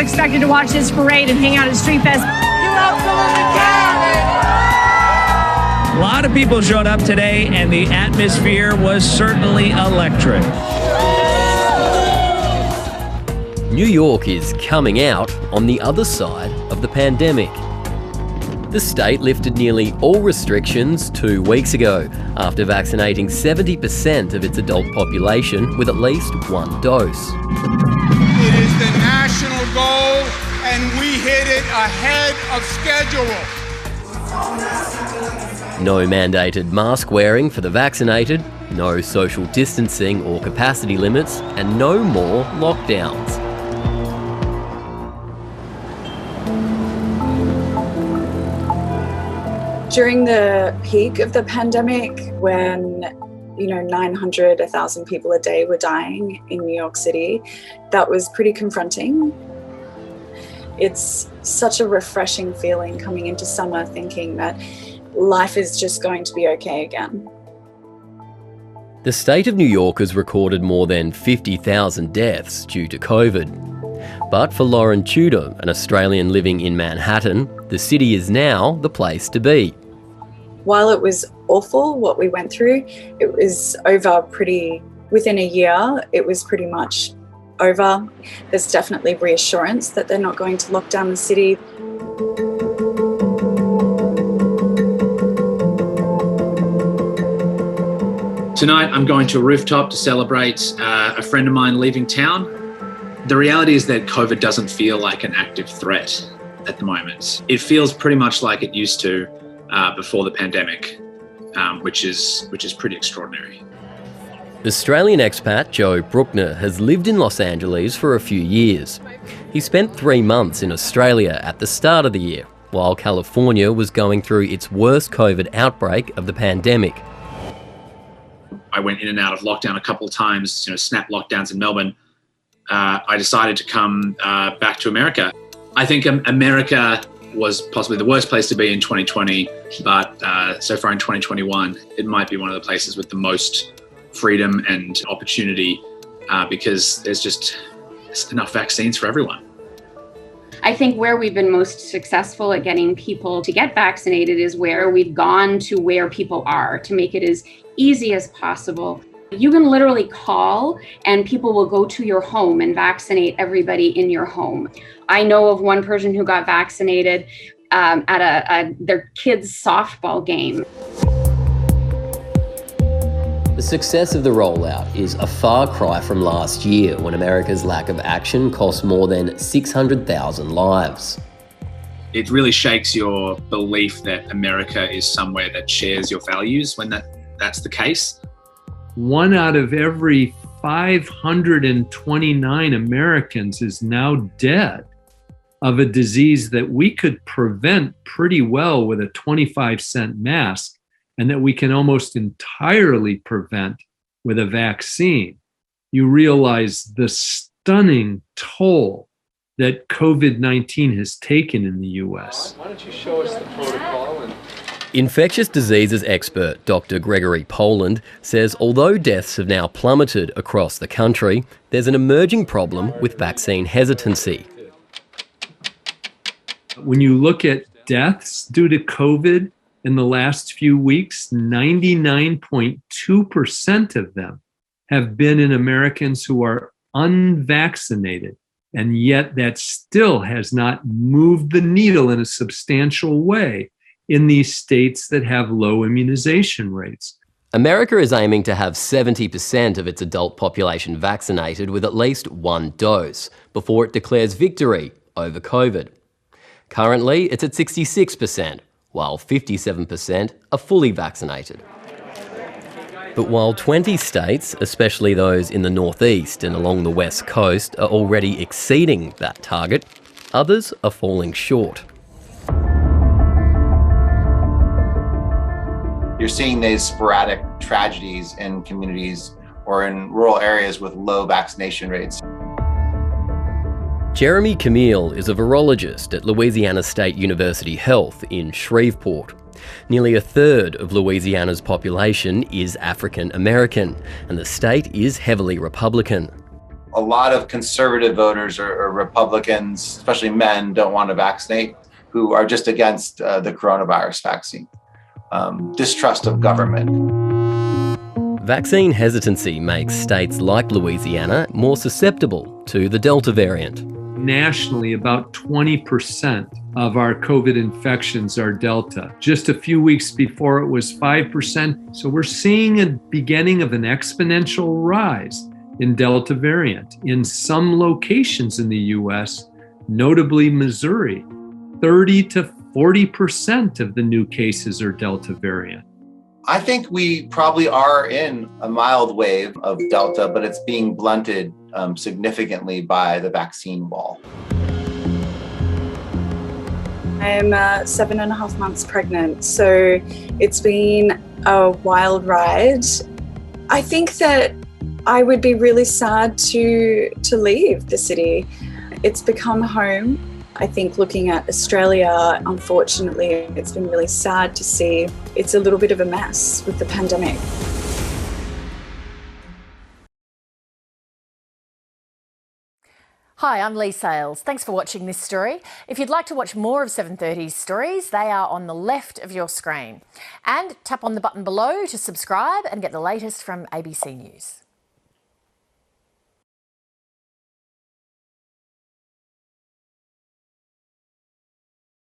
expected to watch this parade and hang out at Street Fest. You absolutely can! A lot of people showed up today, and the atmosphere was certainly electric. New York is coming out on the other side of the pandemic. The state lifted nearly all restrictions 2 weeks ago after vaccinating 70% of its adult population with at least one dose. It is the national goal, and we hit it ahead of schedule. No mandated mask wearing for the vaccinated, no social distancing or capacity limits, and no more lockdowns. During the peak of the pandemic, when 900, 1,000 people a day were dying in New York City, that was pretty confronting. It's such a refreshing feeling coming into summer thinking that life is just going to be okay again. The state of New York has recorded more than 50,000 deaths due to COVID. But for Lauren Tudor, an Australian living in Manhattan, the city is now the place to be. While it was awful what we went through, it was over within a year, it was pretty much over. There's definitely reassurance that they're not going to lock down the city. Tonight I'm going to a rooftop to celebrate a friend of mine leaving town. The reality is that COVID doesn't feel like an active threat at the moment. It feels pretty much like it used to before the pandemic, which is pretty extraordinary. Australian expat Joe Bruckner has lived in Los Angeles for a few years. He spent 3 months in Australia at the start of the year, while California was going through its worst COVID outbreak of the pandemic. I went in and out of lockdown a couple of times, snap lockdowns in Melbourne. I decided to come back to America. I think America was possibly the worst place to be in 2020, but so far in 2021, it might be one of the places with the most freedom and opportunity because there's enough vaccines for everyone. I think where we've been most successful at getting people to get vaccinated is where we've gone to where people are to make it as easy as possible. You can literally call and people will go to your home and vaccinate everybody in your home. I know of one person who got vaccinated at their kids' softball game. The success of the rollout is a far cry from last year when America's lack of action cost more than 600,000 lives. It really shakes your belief that America is somewhere that shares your values when that's the case. 1 out of every 529 Americans is now dead of a disease that we could prevent pretty well with a 25-cent mask and that we can almost entirely prevent with a vaccine. You realize the stunning toll that COVID-19 has taken in the US. Why don't you show us the protocol? Infectious diseases expert Dr. Gregory Poland says although deaths have now plummeted across the country, there's an emerging problem with vaccine hesitancy. When you look at deaths due to COVID in the last few weeks, 99.2% of them have been in Americans who are unvaccinated. And yet that still has not moved the needle in a substantial way in these states that have low immunization rates. America is aiming to have 70% of its adult population vaccinated with at least one dose before it declares victory over COVID. Currently, it's at 66%, while 57% are fully vaccinated. But while 20 states, especially those in the northeast and along the west coast, are already exceeding that target, others are falling short. You're seeing these sporadic tragedies in communities or in rural areas with low vaccination rates. Jeremy Camille is a virologist at Louisiana State University Health in Shreveport. Nearly a third of Louisiana's population is African American, and the state is heavily Republican. a lot of conservative voters or Republicans, especially men, don't want to vaccinate, who are just against the coronavirus vaccine. Distrust of government. Vaccine hesitancy makes states like Louisiana more susceptible to the Delta variant. Nationally, about 20% of our COVID infections are Delta. Just a few weeks before it was 5%. So we're seeing a beginning of an exponential rise in Delta variant. In some locations in the US, notably Missouri, 30 to 40% of the new cases are Delta variant. I think we probably are in a mild wave of Delta, but it's being blunted significantly by the vaccine wall. I'm 7.5 months pregnant, so it's been a wild ride. I think that I would be really sad to leave the city. It's become home. I think looking at Australia, unfortunately, it's been really sad to see it's a little bit of a mess with the pandemic. Hi, I'm Lee Sales. Thanks for watching this story. If you'd like to watch more of 730's stories, they are on the left of your screen. And tap on the button below to subscribe and get the latest from ABC News.